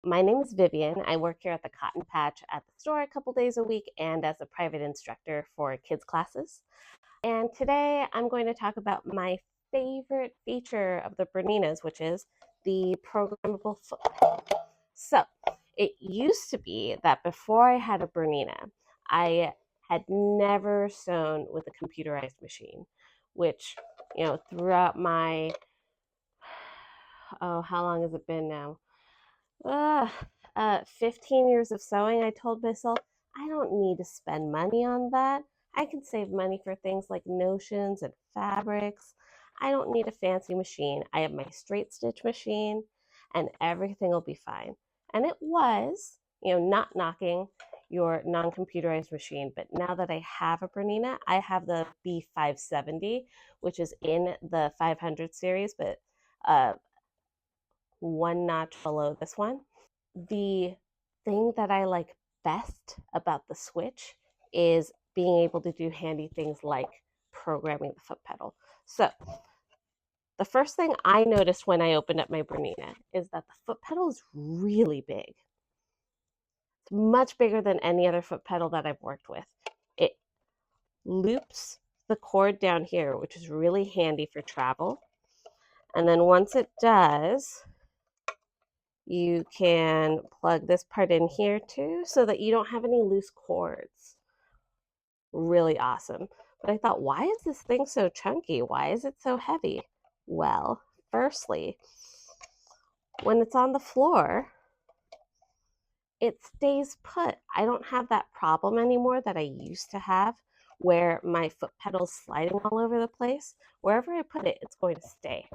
My name is Vivian. I work here at the Cotton Patch at the store a couple days a week and as a private instructor for kids classes. And today I'm going to talk about my favorite feature of the Berninas, which is the programmable foot pedal. So it used to be that before I had a Bernina, I had never sewn with a computerized machine, which, throughout my, oh, how long has it been now? 15 years of sewing, I told myself, I don't need to spend money on that. I can save money for things like notions and fabrics. I don't need a fancy machine. I have my straight stitch machine and everything will be fine. And it was, not knocking your non computerized machine. But now that I have a Bernina, I have the B570, which is in the 500 series, but uh, one notch below this one. The thing that I like best about the Switch is being able to do handy things like programming the foot pedal. So, the first thing I noticed when I opened up my Bernina is that the foot pedal is really big. It's much bigger than any other foot pedal that I've worked with. It loops the cord down here, which is really handy for travel. And then once it does, you can plug this part in here too so that you don't have any loose cords. Really awesome. But I thought, why is this thing so chunky? Why is it so heavy? Well, firstly, when it's on the floor, it stays put. I don't have that problem anymore that I used to have where my foot pedal's sliding all over the place. Wherever I put it, it's going to stay.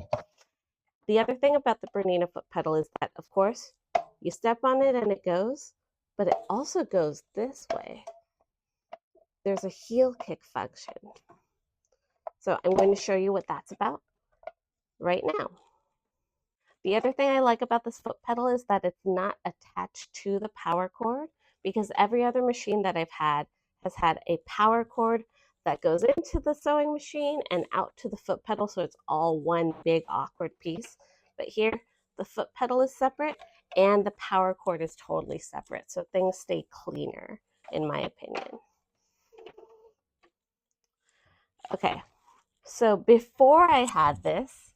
The other thing about the Bernina foot pedal is that, of course, you step on it and it goes, but it also goes this way. There's a heel kick function. So I'm going to show you what that's about right now. The other thing I like about this foot pedal is that it's not attached to the power cord, because every other machine that I've had has had a power cord that goes into the sewing machine and out to the foot pedal, so it's all one big awkward piece. But here, the foot pedal is separate and the power cord is totally separate, so things stay cleaner, in my opinion. Okay, so before I had this,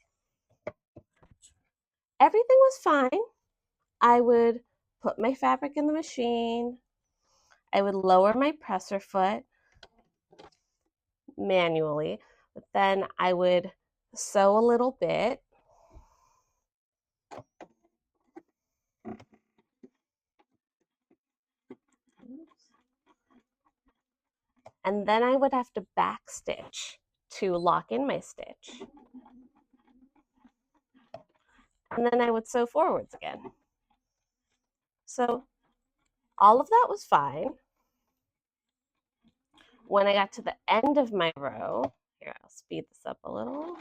everything was fine. I would put my fabric in the machine. I would lower my presser foot manually, but then I would sew a little bit. And then I would have to backstitch to lock in my stitch. And then I would sew forwards again. So all of that was fine. When I got to the end of my row, here, I'll speed this up a little.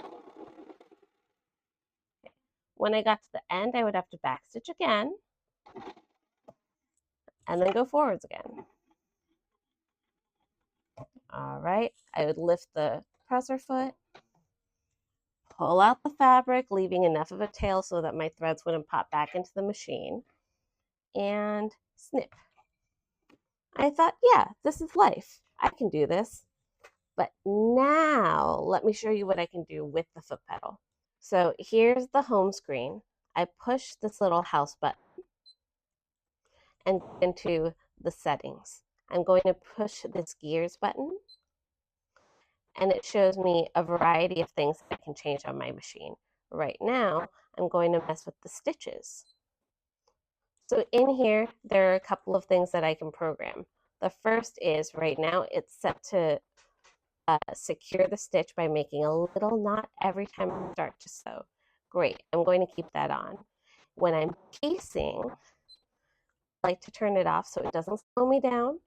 Okay. When I got to the end, I would have to backstitch again and then go forwards again. All right, I would lift the presser foot, pull out the fabric, leaving enough of a tail so that my threads wouldn't pop back into the machine, and snip. I thought, yeah, this is life. I can do this. But now let me show you what I can do with the foot pedal. So here's the home screen. I push this little house button and go into the settings. I'm going to push this gears button, and it shows me a variety of things that I can change on my machine. Right now, I'm going to mess with the stitches. So in here, there are a couple of things that I can program. The first is right now it's set to secure the stitch by making a little knot every time I start to sew. Great, I'm going to keep that on. When I'm piecing, I like to turn it off so it doesn't slow me down,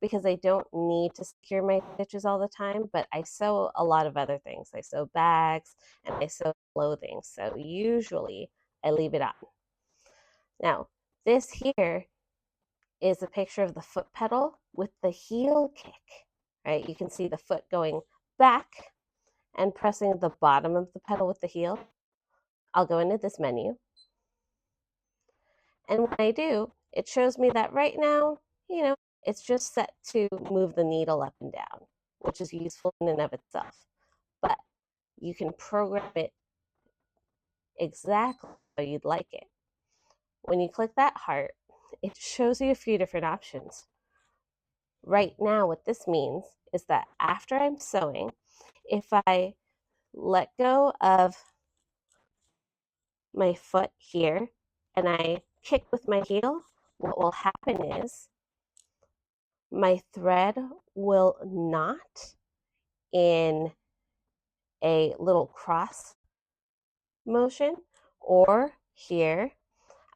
because I don't need to secure my stitches all the time, but I sew a lot of other things. I sew bags and I sew clothing, so usually I leave it on. Now, this here is a picture of the foot pedal with the heel kick, right? You can see the foot going back and pressing the bottom of the pedal with the heel. I'll go into this menu. And when I do, it shows me that right now, it's just set to move the needle up and down, which is useful in and of itself. But you can program it exactly how you'd like it. When you click that heart, it shows you a few different options. Right now, what this means is that after I'm sewing, if I let go of my foot here and I kick with my heel, what will happen is my thread will knot in a little cross motion, or here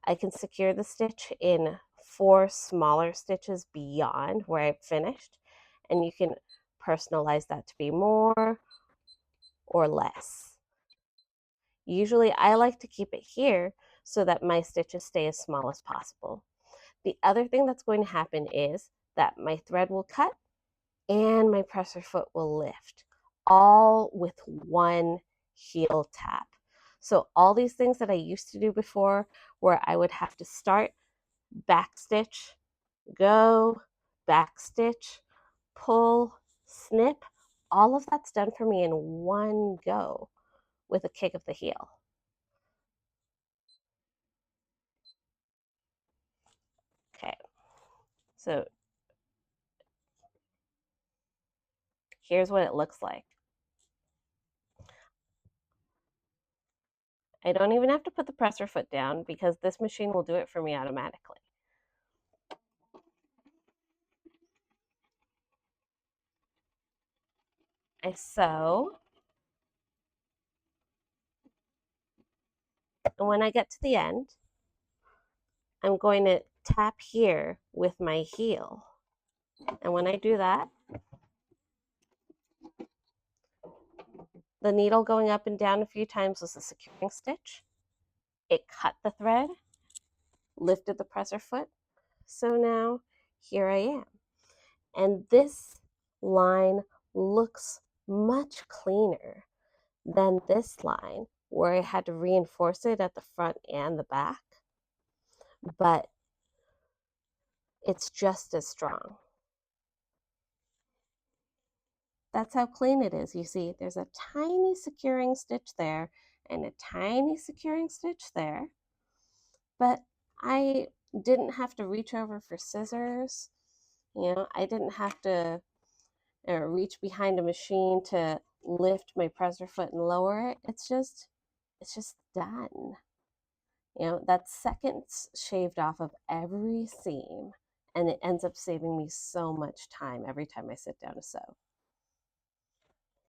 I can secure the stitch in 4 smaller stitches beyond where I've finished, and you can personalize that to be more or less. Usually I like to keep it here so that my stitches stay as small as possible. The other thing that's going to happen is that my thread will cut and my presser foot will lift, all with one heel tap. So all these things that I used to do before, where I would have to start, backstitch, go, backstitch, pull, snip, all of that's done for me in one go with a kick of the heel. Okay, so here's what it looks like. I don't even have to put the presser foot down because this machine will do it for me automatically. I sew, and when I get to the end, I'm going to tap here with my heel. And when I do that, the needle going up and down a few times was a securing stitch. It cut the thread, lifted the presser foot. So now here I am. And this line looks much cleaner than this line where I had to reinforce it at the front and the back, but it's just as strong. That's how clean it is. You see, there's a tiny securing stitch there and a tiny securing stitch there, but I didn't have to reach over for scissors. I didn't have to reach behind a machine to lift my presser foot and lower it. It's just done. That's seconds shaved off of every seam, and it ends up saving me so much time every time I sit down to sew.